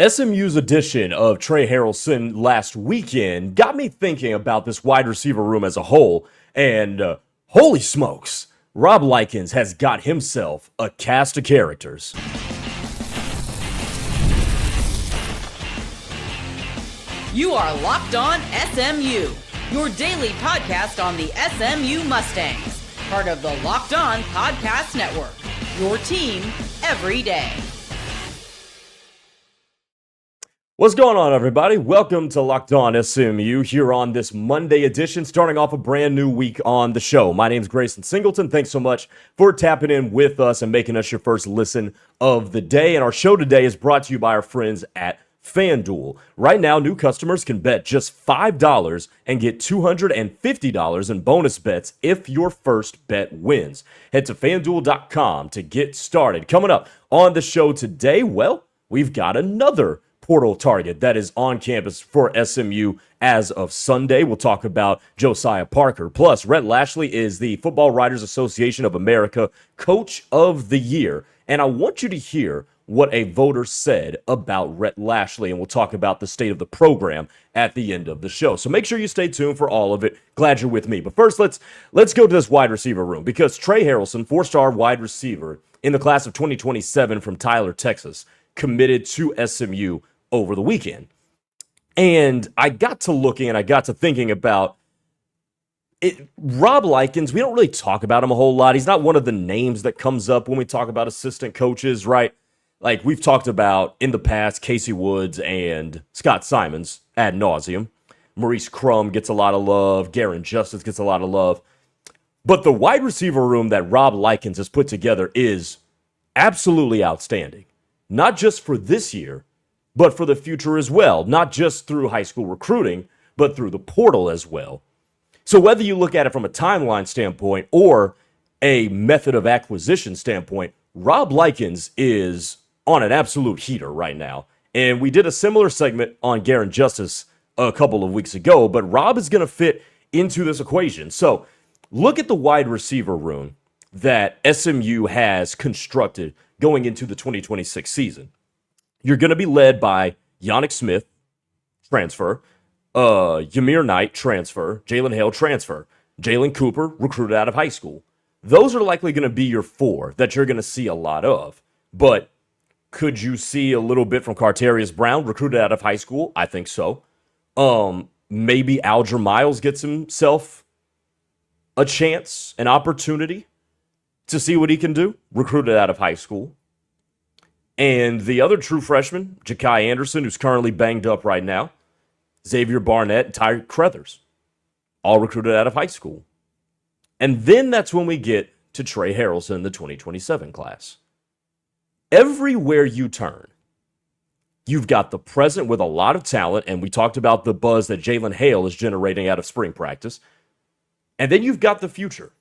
SMU's edition of Trey Harrelson last weekend got me thinking about this wide receiver room as a whole, and holy smokes, Rob Likens has got himself a cast of characters. You are Locked On SMU, your daily podcast on the SMU Mustangs, part of the Locked On Podcast Network, your team every day. What's going on, everybody? Welcome to Locked On SMU here on this Monday edition, starting off a brand new week on the show. My name's Grayson Singleton. Thanks so much for tapping in with us and making us your first listen of the day. And our show today is brought to you by our friends at FanDuel. Right now, new customers can bet just $5 and get $250 in bonus bets if your first bet wins. Head to FanDuel.com to get started. Coming up on the show today, well, we've got another portal target that is on campus for SMU as of Sunday. We'll talk about Josiah Parker. Plus, Rhett Lashlee is the Football Writers Association of America Coach of the Year. And I want you to hear what a voter said about Rhett Lashlee, and we'll talk about the state of the program at the end of the show. So make sure you stay tuned for all of it. Glad you're with me. But first, let's go to this wide receiver room, because Trey Harrelson, four-star wide receiver in the class of 2027 from Tyler, Texas, committed to SMU over the weekend. And I got to looking and I got to thinking about it. Rob Likens, we don't really talk about him a whole lot. He's not one of the names that comes up when we talk about assistant coaches, right? Like we've talked about in the past, Casey Woods and Scott Simons ad nauseum. Maurice Crum gets a lot of love. Garen Justice gets a lot of love. But the wide receiver room that Rob Likens has put together is absolutely outstanding. Not just for this year, but for the future as well, not just through high school recruiting, but through the portal as well. So whether you look at it from a timeline standpoint or a method of acquisition standpoint, Rob Likens is on an absolute heater right now. And we did a similar segment on Garen Justice a couple of weeks ago, but Rob is going to fit into this equation. So look at the wide receiver room that SMU has constructed going into the 2026 season. You're going to be led by Yannick Smith, transfer, Ymir Knight, transfer, Jalen Hale, transfer, Jalen Cooper, recruited out of high school. Those are likely going to be your four that you're going to see a lot of. But could you see a little bit from Carterius Brown, recruited out of high school? I think so. Maybe Alger Miles gets himself a chance, an opportunity to see what he can do, recruited out of high school. And the other true freshman, Ja'Kai Anderson, who's currently banged up right now, Xavier Barnett, and Tyreek Crothers, all recruited out of high school. And then that's when we get to Trey Harrelson in the 2027 class. Everywhere you turn, you've got the present with a lot of talent, and we talked about the buzz that Jalen Hale is generating out of spring practice. And then you've got the future,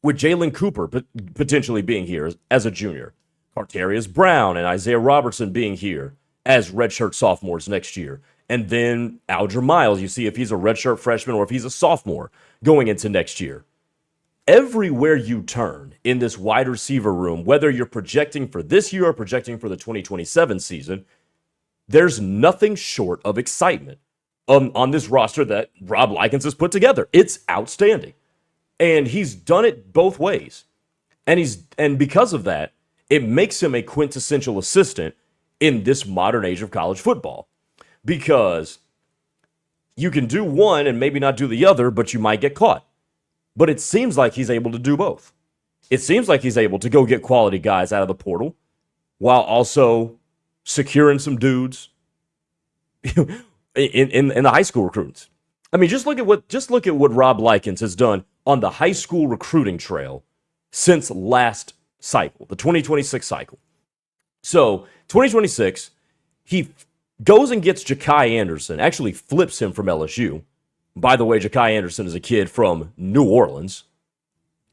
with Jalen Cooper potentially being here as a junior. Carterius Brown and Isaiah Robertson being here as redshirt sophomores next year. And then Alger Miles, you see if he's a redshirt freshman or if he's a sophomore going into next year. Everywhere you turn in this wide receiver room, whether you're projecting for this year or projecting for the 2027 season, there's nothing short of excitement on this roster that Rob Likens has put together. It's outstanding. And he's done it both ways. And because of that, it makes him a quintessential assistant in this modern age of college football, because you can do one and maybe not do the other, but you might get caught. But it seems like he's able to do both. It seems like he's able to go get quality guys out of the portal while also securing some dudes in the high school recruits. I mean, just look at what Rob Likens has done on the high school recruiting trail since last cycle, the 2026 cycle. So 2026, he goes and gets Ja'Kai Anderson, actually flips him from LSU. By the way, Ja'Kai Anderson is a kid from New Orleans.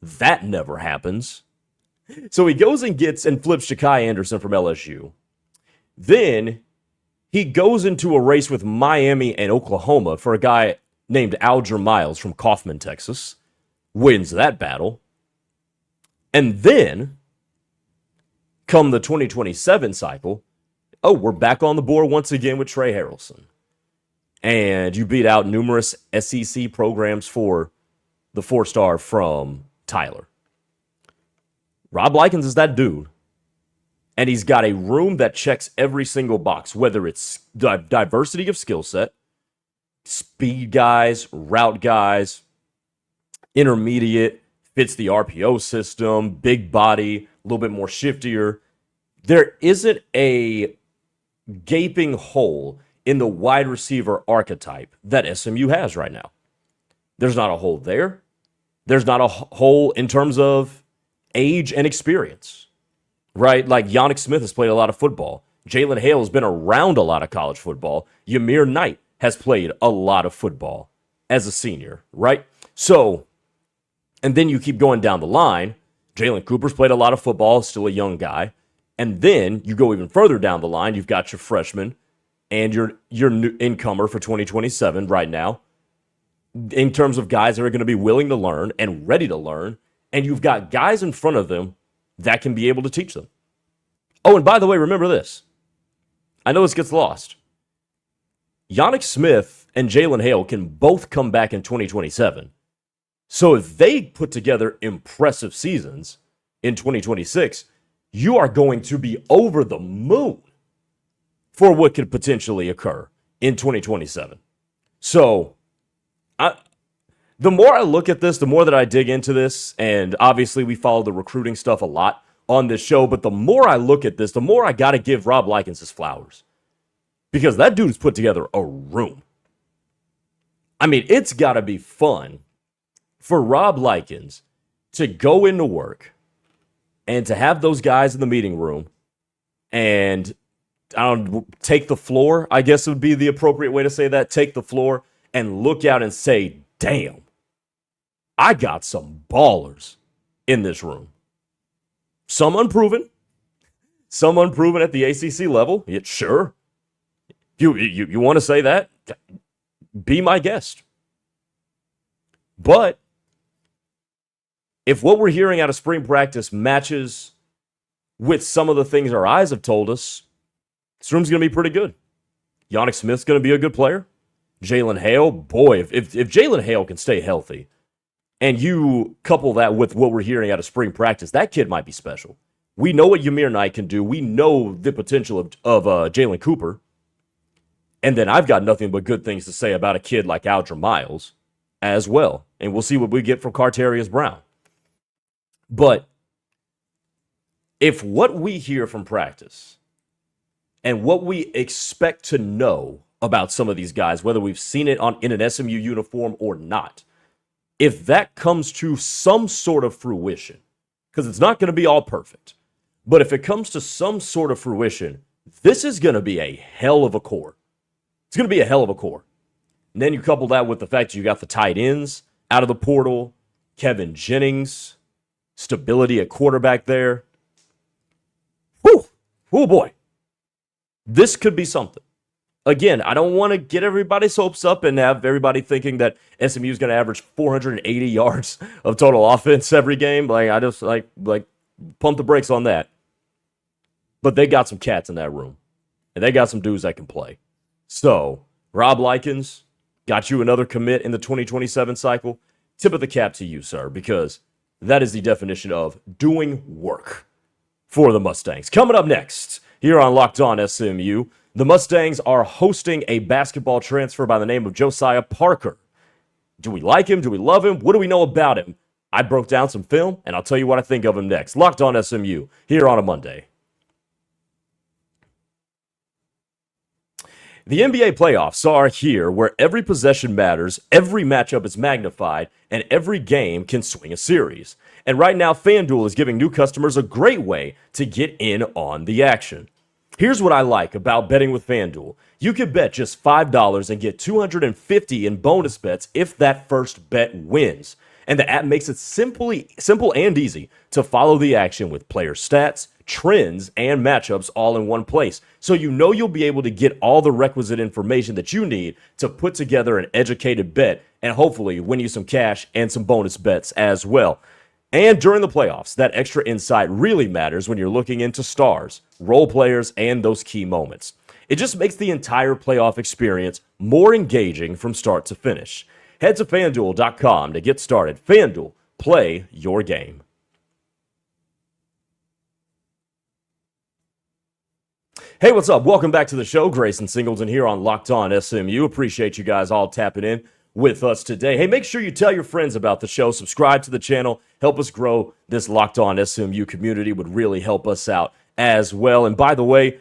That never happens. So he goes and gets and flips Ja'Kai Anderson from LSU. Then he goes into a race with Miami and Oklahoma for a guy named Alger Miles from Kaufman, Texas. Wins that battle. And then, come the 2027 cycle, Oh, we're back on the board once again with Trey Harrelson. And you beat out numerous SEC programs for the 4-star from Tyler. Rob Likens is that dude. And he's got a room that checks every single box, whether it's diversity of skill set, speed guys, route guys, intermediate, fits the RPO system, big body, a little bit more shiftier. There isn't a gaping hole in the wide receiver archetype that SMU has right now. There's not a hole there. There's not a hole in terms of age and experience, right? Like Yannick Smith has played a lot of football. Jalen Hale has been around a lot of college football. Ymir Knight has played a lot of football as a senior, right? So, and then you keep going down the line. Jalen Cooper's played a lot of football, still a young guy. And then you go even further down the line. You've got your freshman and your new incomer for 2027 right now, in terms of guys that are going to be willing to learn and ready to learn. And you've got guys in front of them that can be able to teach them. Oh, and by the way, remember this. I know this gets lost. Yannick Smith and Jalen Hale can both come back in 2027. So if they put together impressive seasons in 2026, you are going to be over the moon for what could potentially occur in 2027. So the more I look at this, the more that I dig into this, and obviously we follow the recruiting stuff a lot on this show, but the more I look at this, the more I got to give Rob Likens his flowers. Because that dude's put together a room. I mean, it's got to be fun for Rob Likens to go into work and to have those guys in the meeting room and, take the floor, I guess would be the appropriate way to say that, take the floor and look out and say, damn, I got some ballers in this room. Some unproven at the ACC level. Yeah, sure. You want to say that? Be my guest. But if what we're hearing out of spring practice matches with some of the things our eyes have told us, this room's going to be pretty good. Yannick Smith's going to be a good player. Jalen Hale, boy, if Jalen Hale can stay healthy, and you couple that with what we're hearing out of spring practice, that kid might be special. We know what Ymir Knight can do. We know the potential of Jalen Cooper. And then I've got nothing but good things to say about a kid like Aldra Miles as well. And we'll see what we get from Carterius Brown. But if what we hear from practice and what we expect to know about some of these guys, whether we've seen it in an SMU uniform or not, if that comes to some sort of fruition, because it's not going to be all perfect, but if it comes to some sort of fruition, this is going to be a hell of a core. It's going to be a hell of a core. And then you couple that with the fact that you got the tight ends out of the portal, Kevin Jennings, stability at quarterback there. Whew. Oh boy. This could be something. Again, I don't want to get everybody's hopes up and have everybody thinking that SMU is going to average 480 yards of total offense every game. I just like pump the brakes on that. But they got some cats in that room. And they got some dudes that can play. So, Rob Likens got you another commit in the 2027 cycle. Tip of the cap to you, sir, because that is the definition of doing work for the Mustangs. Coming up next, here on Locked On SMU, the Mustangs are hosting a basketball transfer by the name of Josiah Parker. Do we like him? Do we love him? What do we know about him? I broke down some film, and I'll tell you what I think of him next. Locked On SMU, here on a Monday. The NBA playoffs are here, where every possession matters, every matchup is magnified, and every game can swing a series. And right now, FanDuel is giving new customers a great way to get in on the action. Here's what I like about betting with FanDuel. You can bet just $5 and get $250 in bonus bets if that first bet wins. And the app makes it simple and easy to follow the action with player stats, trends, and matchups all in one place. So you know you'll be able to get all the requisite information that you need to put together an educated bet and hopefully win you some cash and some bonus bets as well. And during the playoffs, that extra insight really matters when you're looking into stars, role players, and those key moments. It just makes the entire playoff experience more engaging from start to finish. Head to FanDuel.com to get started. FanDuel, play your game. Hey, what's up? Welcome back to the show. Grayson Singleton here on Locked On SMU. Appreciate you guys all tapping in with us today. Hey, make sure you tell your friends about the show. Subscribe to the channel. Help us grow this Locked On SMU community. Would really help us out as well. And by the way,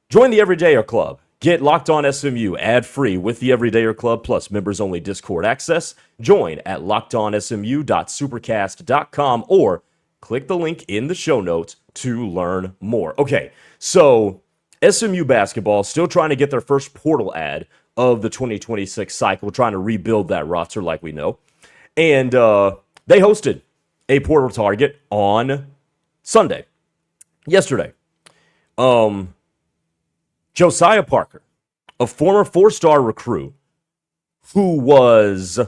join the Everydayer Club. Get Locked On SMU ad-free with the Everydayer Club, plus members-only Discord access. Join at lockedonsmu.supercast.com or click the link in the show notes to learn more. Okay, so SMU Basketball still trying to get their first portal ad of the 2026 cycle, trying to rebuild that roster like we know. And they hosted a portal target on Sunday, yesterday. Josiah Parker, a former four-star recruit who was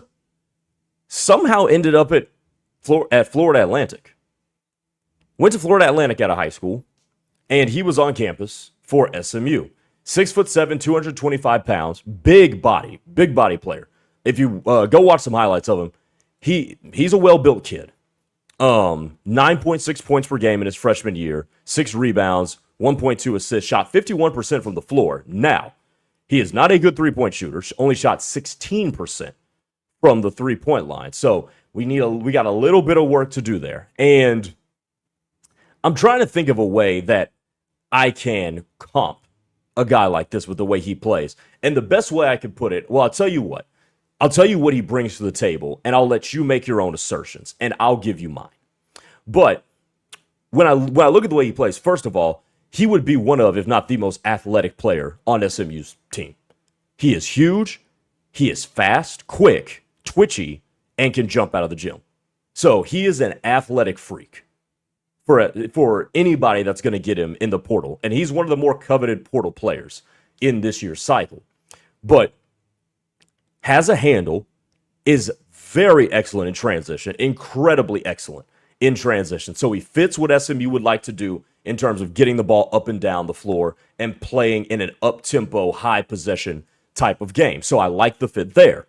somehow ended up at Florida Atlantic. Went to Florida Atlantic out of high school, and he was on campus for SMU. 6'7", 225 pounds, big body player. If you go watch some highlights of him, he's a well-built kid. 9.6 points per game in his freshman year, 6 rebounds, 1.2 assists, shot 51% from the floor. Now, he is not a good three-point shooter, only shot 16% from the three-point line. So we got a little bit of work to do there. And I'm trying to think of a way that I can comp a guy like this with the way he plays. And the best way I can put it, well, I'll tell you what. I'll tell you what he brings to the table, and I'll let you make your own assertions, and I'll give you mine. But when I look at the way he plays, first of all, he would be one of, if not the most athletic player on SMU's team. He is huge, he is fast, quick, twitchy, and can jump out of the gym. So he is an athletic freak for anybody that's going to get him in the portal. And he's one of the more coveted portal players in this year's cycle. But has a handle, is very excellent in transition, incredibly excellent in transition. So he fits what SMU would like to do in terms of getting the ball up and down the floor and playing in an up-tempo, high-possession type of game. So I like the fit there.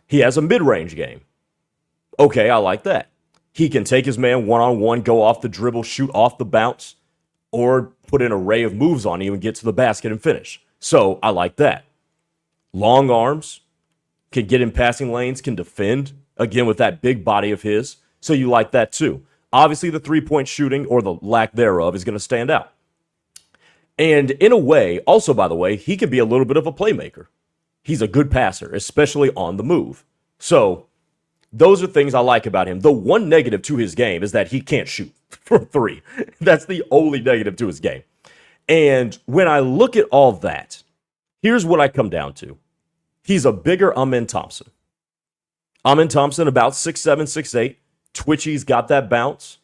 He has a mid-range game. Okay, I like that. He can take his man one-on-one, go off the dribble, shoot off the bounce, or put an array of moves on you and get to the basket and finish. So I like that. Long arms, can get in passing lanes, can defend, again, with that big body of his. So you like that too. Obviously, the three-point shooting, or the lack thereof, is going to stand out. And in a way, also, by the way, he can be a little bit of a playmaker. He's a good passer, especially on the move. So those are things I like about him. The one negative to his game is that he can't shoot for three. That's the only negative to his game. And when I look at all that, here's what I come down to. He's a bigger Amen Thompson. Amen Thompson, about 6'7", 6'8". Twitchy's got that bounce.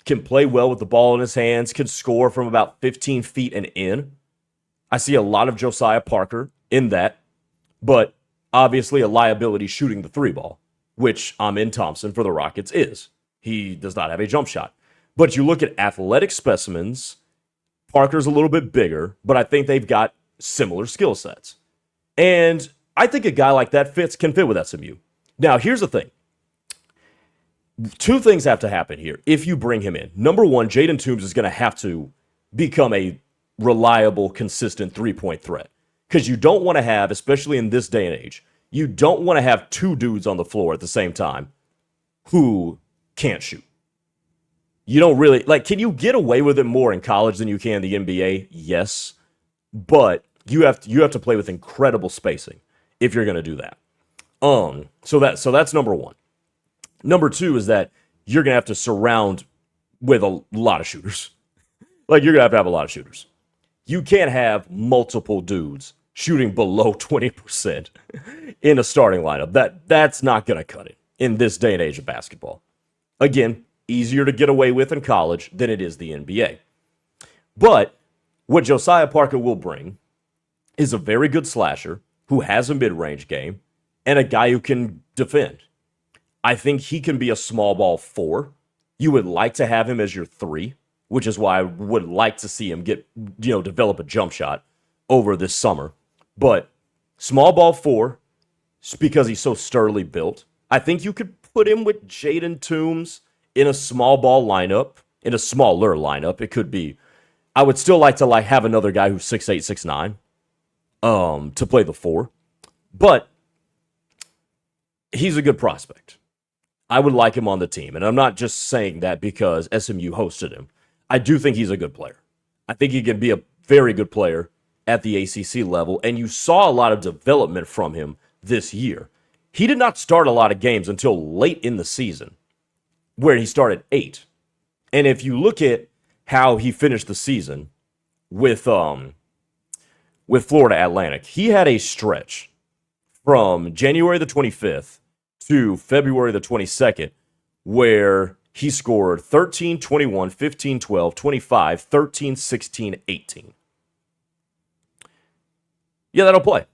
Can play well with the ball in his hands. Can score from about 15 feet and in. I see a lot of Josiah Parker in that. But obviously a liability shooting the three ball, which Amen Thompson for the Rockets is. He does not have a jump shot. But you look at athletic specimens, Parker's a little bit bigger, but I think they've got similar skill sets. And I think a guy like that can fit with SMU. Now, here's the thing. Two things have to happen here if you bring him in. Number one, Jaden Toombs is going to have to become a reliable, consistent three-point threat. Because you don't want to have, especially in this day and age, you don't want to have two dudes on the floor at the same time who can't shoot. You don't really, can you get away with it more in college than you can in the NBA? Yes. But you have to play with incredible spacing if you're going to do that. So that's number one. Number two is that you're going to have to surround with a lot of shooters. You're going to have a lot of shooters. You can't have multiple dudes shooting below 20% in a starting lineup. That's not going to cut it in this day and age of basketball. Again, easier to get away with in college than it is the NBA. But what Josiah Parker will bring is a very good slasher who has a mid-range game and a guy who can defend. I think he can be a small ball 4. You would like to have him as your 3, which is why I would like to see him develop a jump shot over this summer. But small ball 4, because he's so sturdily built. I think you could put him with Jaden Toombs in a small ball lineup, in a smaller lineup. It could be. I would still like to have another guy who's 6'8", 6'9", to play the 4. But he's a good prospect. I would like him on the team. And I'm not just saying that because SMU hosted him. I do think he's a good player. I think he can be a very good player at the ACC level. And you saw a lot of development from him this year. He did not start a lot of games until late in the season, where he started 8. And if you look at how he finished the season with Florida Atlantic, he had a stretch from January the 25th to February the 22nd, where he scored 13, 21, 15, 12, 25, 13, 16, 18. Yeah, that'll play.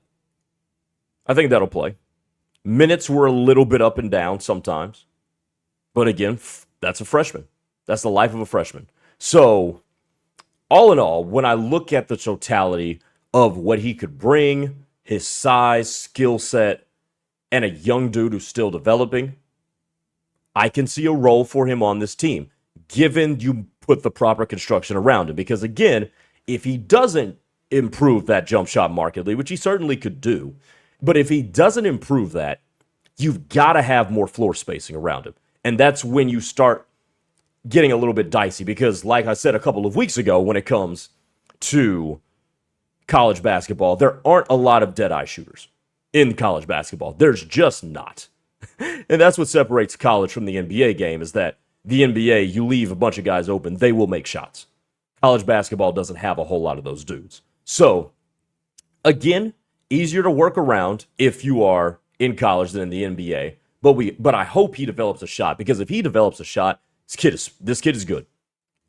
I think that'll play. Minutes were a little bit up and down sometimes. But again, that's a freshman. That's the life of a freshman. So, all in all, when I look at the totality of what he could bring, his size, skill set, and a young dude who's still developing, I can see a role for him on this team, given you put the proper construction around him. Because again, if he doesn't improve that jump shot markedly, which he certainly could do, but if he doesn't improve that, you've got to have more floor spacing around him. And that's when you start getting a little bit dicey, because like I said a couple of weeks ago, when it comes to college basketball, there aren't a lot of dead-eye shooters in college basketball. There's just not. And that's what separates college from the NBA game, is that the NBA, you leave a bunch of guys open, they will make shots. College basketball doesn't have a whole lot of those dudes. So, again, easier to work around if you are in college than in the NBA. But I hope he develops a shot, because if he develops a shot, this kid is good.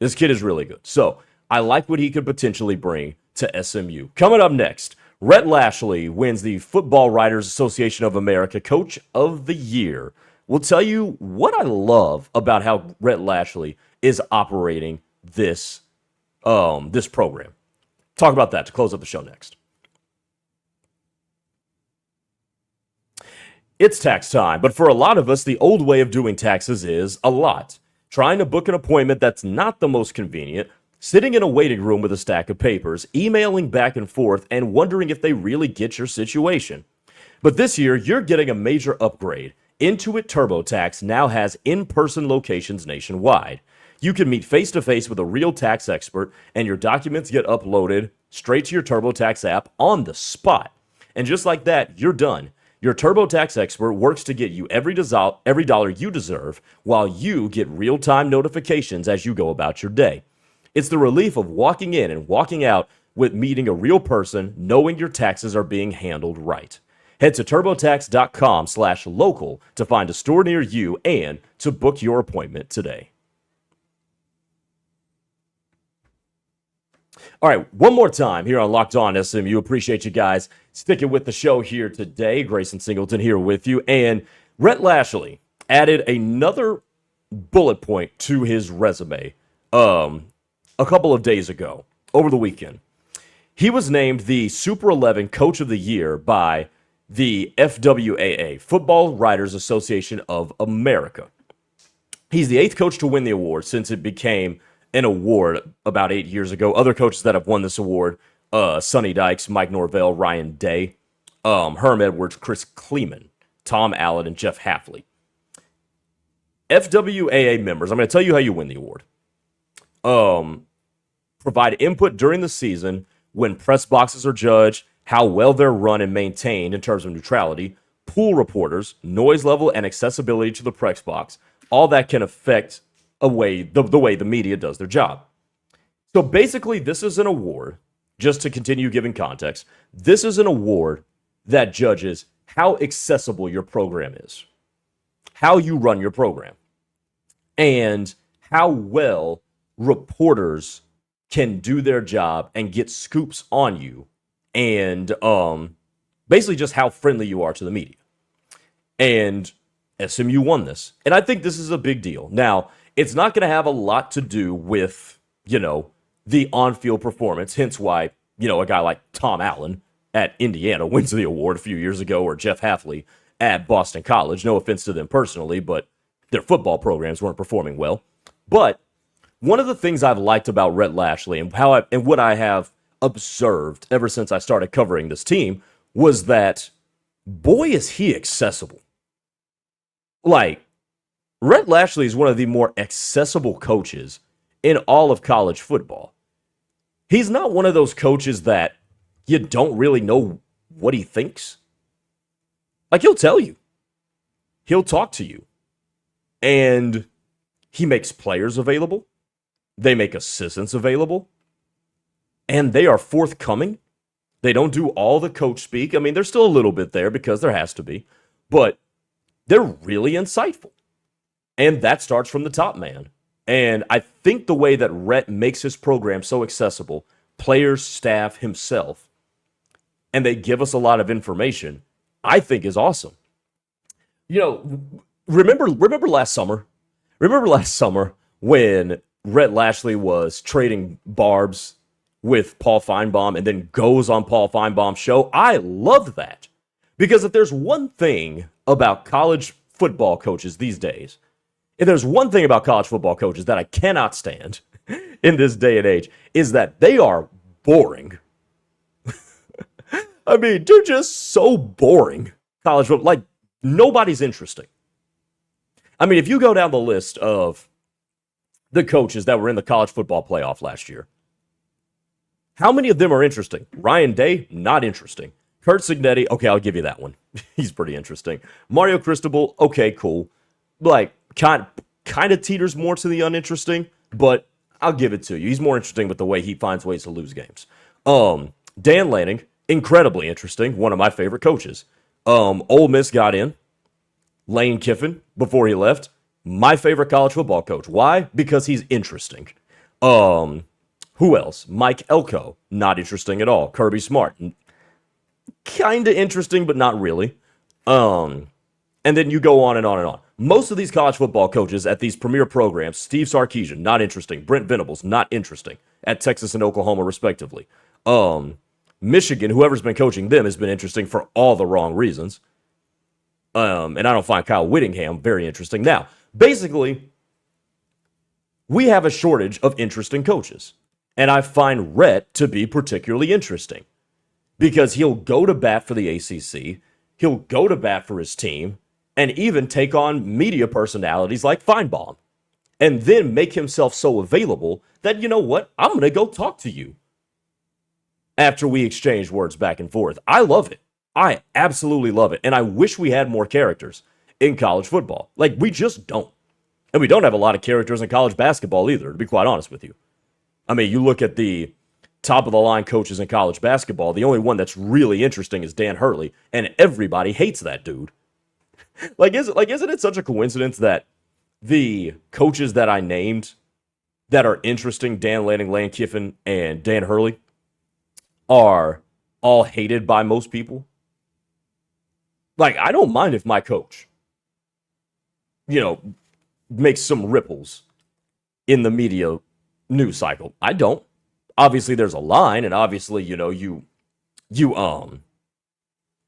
This kid is really good. So, I like what he could potentially bring to SMU. Coming up next, Rhett Lashlee wins the Football Writers Association of America Coach of the Year. We'll tell you what I love about how Rhett Lashlee is operating this program. Talk about that to close up the show next. It's tax time, but for a lot of us, the old way of doing taxes is a lot. Trying to book an appointment that's not the most convenient, sitting in a waiting room with a stack of papers, emailing back and forth, and wondering if they really get your situation. But this year, you're getting a major upgrade. Intuit TurboTax now has in-person locations nationwide. You can meet face-to-face with a real tax expert, and your documents get uploaded straight to your TurboTax app on the spot. And just like that, you're done. Your TurboTax expert works to get you every dollar you deserve, while you get real-time notifications as you go about your day. It's the relief of walking in and walking out with meeting a real person, knowing your taxes are being handled right. Head to turbotax.com/local to find a store near you and to book your appointment today. All right, one more time here on Locked On SMU. Appreciate you guys sticking with the show here today. Grayson Singleton here with you. And Rhett Lashlee added another bullet point to his resume a couple of days ago, over the weekend. He was named the Super 11 Coach of the Year by the FWAA, Football Writers Association of America. He's the 8th coach to win the award since it became an award about 8 years ago. Other coaches that have won this award, Sonny Dykes, Mike Norvell, Ryan Day, Herm Edwards, Chris Kleeman, Tom Allen, and Jeff Hafley. FWAA members, I'm going to tell you how you win the award. Provide input during the season when press boxes are judged, how well they're run and maintained in terms of neutrality, pool reporters, noise level, and accessibility to the press box. All that can affect the way the media does their job. So basically, this is an award, just to continue giving context, this is an award that judges how accessible your program is, how you run your program, and how well reporters can do their job and get scoops on you, and basically just how friendly you are to the media. And SMU won this. And I think this is a big deal. Now, it's not going to have a lot to do with, the on-field performance, hence why, a guy like Tom Allen at Indiana wins the award a few years ago, or Jeff Hafley at Boston College. No offense to them personally, but their football programs weren't performing well. But one of the things I've liked about Rhett Lashlee and what I have observed ever since I started covering this team was that, boy, is he accessible. Like, Rhett Lashlee is one of the more accessible coaches in all of college football. He's not one of those coaches that you don't really know what he thinks. Like, he'll tell you. He'll talk to you. And he makes players available. They make assistants available. And they are forthcoming. They don't do all the coach speak. I mean, there's still a little bit there because there has to be. But they're really insightful. And that starts from the top man. And I think the way that Rhett makes his program so accessible, players, staff, himself, and they give us a lot of information, I think is awesome. Remember last summer? Remember last summer when Rhett Lashlee was trading barbs with Paul Feinbaum and then goes on Paul Feinbaum's show? I loved that. Because if there's one thing about college football coaches these days, if there's one thing about college football coaches that I cannot stand in this day and age, is that they are boring. I mean, they're just so boring. College football, like, nobody's interesting. I mean, if you go down the list of the coaches that were in the college football playoff last year, how many of them are interesting? Ryan Day, not interesting. Kurt Signetti, okay, I'll give you that one. He's pretty interesting. Mario Cristobal, okay, cool. Like, kind of teeters more to the uninteresting, but I'll give it to you. He's more interesting with the way he finds ways to lose games. Dan Lanning, incredibly interesting. One of my favorite coaches. Ole Miss got in. Lane Kiffin, before he left, my favorite college football coach. Why? Because he's interesting. Who else? Mike Elko, not interesting at all. Kirby Smart, kind of interesting, but not really. And then you go on and on and on. Most of these college football coaches at these premier programs, Steve Sarkisian, not interesting. Brent Venables, not interesting. At Texas and Oklahoma, respectively. Michigan, whoever's been coaching them, has been interesting for all the wrong reasons. And I don't find Kyle Whittingham very interesting. Now, basically, we have a shortage of interesting coaches. And I find Rhett to be particularly interesting. Because he'll go to bat for the ACC. He'll go to bat for his team. And even take on media personalities like Feinbaum. And then make himself so available that, you know what, I'm going to go talk to you. After we exchange words back and forth. I love it. I absolutely love it. And I wish we had more characters in college football. Like, we just don't. And we don't have a lot of characters in college basketball either, to be quite honest with you. I mean, you look at the top-of-the-line coaches in college basketball, the only one that's really interesting is Dan Hurley, and everybody hates that dude. Isn't it such a coincidence that the coaches that I named that are interesting, Dan Lanning, Lane Kiffin, and Dan Hurley, are all hated by most people? Like, I don't mind if my coach, makes some ripples in the media news cycle. I don't. Obviously, there's a line, and obviously, you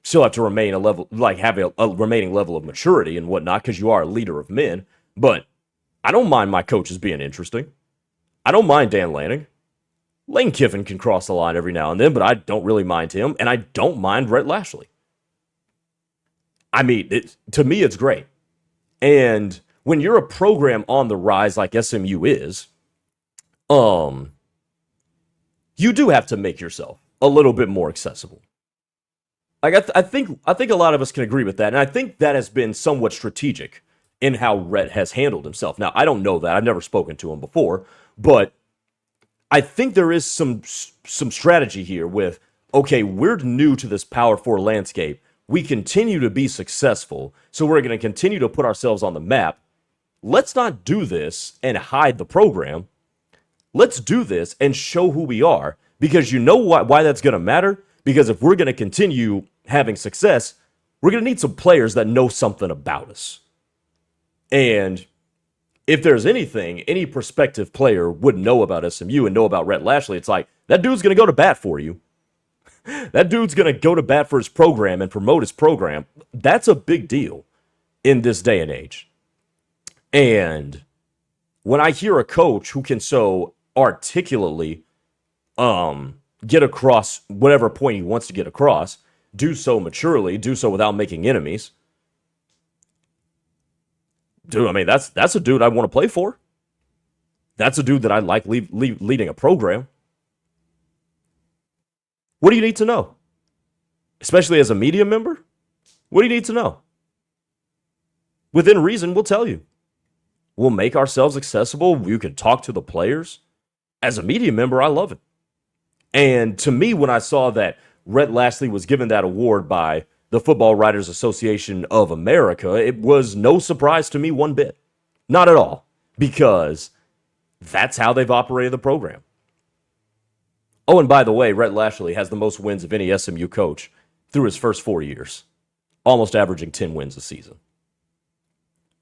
still have to remain have a remaining level of maturity and whatnot, because you are a leader of men. But I don't mind my coaches being interesting. I don't mind Dan Lanning. Lane Kiffin can cross the line every now and then, but I don't really mind him, and I don't mind Rhett Lashlee. I mean, to me, it's great. And when you're a program on the rise like SMU is, you do have to make yourself a little bit more accessible. Like, I think a lot of us can agree with that, and I think that has been somewhat strategic in how Rhett has handled himself. Now, I don't know that. I've never spoken to him before, but I think there is some strategy here with, okay, we're new to this Power 4 landscape. We continue to be successful, so we're going to continue to put ourselves on the map. Let's not do this and hide the program. Let's do this and show who we are, because you know why that's going to matter? Because if we're going to continue having success, we're going to need some players that know something about us. And if there's anything any prospective player would know about SMU and know about Rhett Lashlee, it's like, that dude's going to go to bat for you. That dude's going to go to bat for his program and promote his program. That's a big deal in this day and age. And when I hear a coach who can so articulately get across whatever point he wants to get across, do so maturely, do so without making enemies, dude, I mean, that's a dude I want to play for. That's a dude that I like leading a program. What do you need to know? Especially as a media member? What do you need to know? Within reason, we'll tell you. We'll make ourselves accessible. You can talk to the players. As a media member, I love it. And to me, when I saw that Rhett Lashlee was given that award by the Football Writers Association of America, it was no surprise to me one bit. Not at all. Because that's how they've operated the program. Oh, and by the way, Rhett Lashlee has the most wins of any SMU coach through his first 4 years, almost averaging 10 wins a season.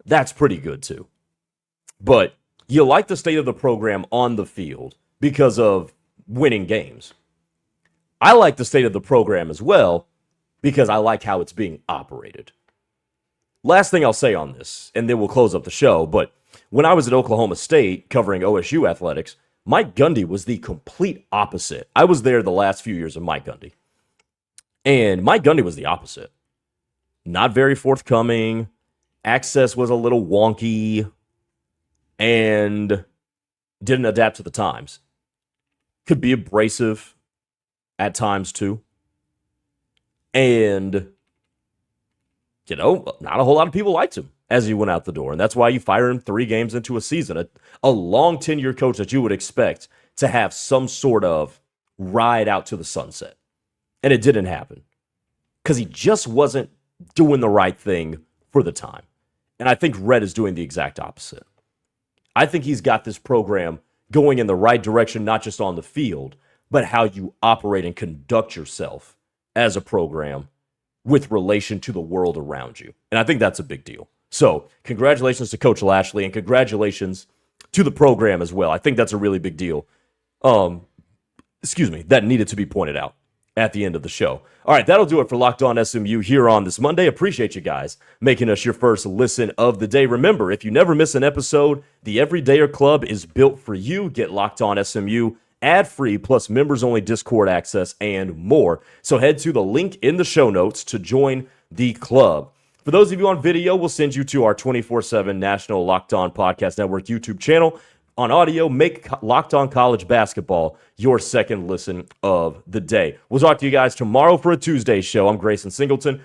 That's pretty good, too. But you like the state of the program on the field because of winning games. I like the state of the program as well because I like how it's being operated. Last thing I'll say on this, and then we'll close up the show, but when I was at Oklahoma State covering OSU athletics, Mike Gundy was the complete opposite. I was there the last few years of Mike Gundy. And Mike Gundy was the opposite. Not very forthcoming. Access was a little wonky. And didn't adapt to the times. Could be abrasive at times too. And, you know, not a whole lot of people liked him as he went out the door. And that's why you fire him 3 games into a season. A long tenure coach that you would expect to have some sort of ride out to the sunset. And it didn't happen. Because he just wasn't doing the right thing for the time. And I think Rhett is doing the exact opposite. I think he's got this program going in the right direction, not just on the field, but how you operate and conduct yourself as a program with relation to the world around you. And I think that's a big deal. So congratulations to Coach Lashlee and congratulations to the program as well. I think that's a really big deal. That needed to be pointed out at the end of the show. All right, that'll do it for Locked On SMU here on this Monday. Appreciate you guys making us your first listen of the day. Remember, if you never miss an episode, the Everydayer Club is built for you. Get Locked On SMU ad-free plus members-only Discord access and more. So head to the link in the show notes to join the club. For those of you on video, we'll send you to our 24/7 National Locked On Podcast Network YouTube channel. On audio, make Locked On College Basketball your second listen of the day. We'll talk to you guys tomorrow for a Tuesday show. I'm Grayson Singleton.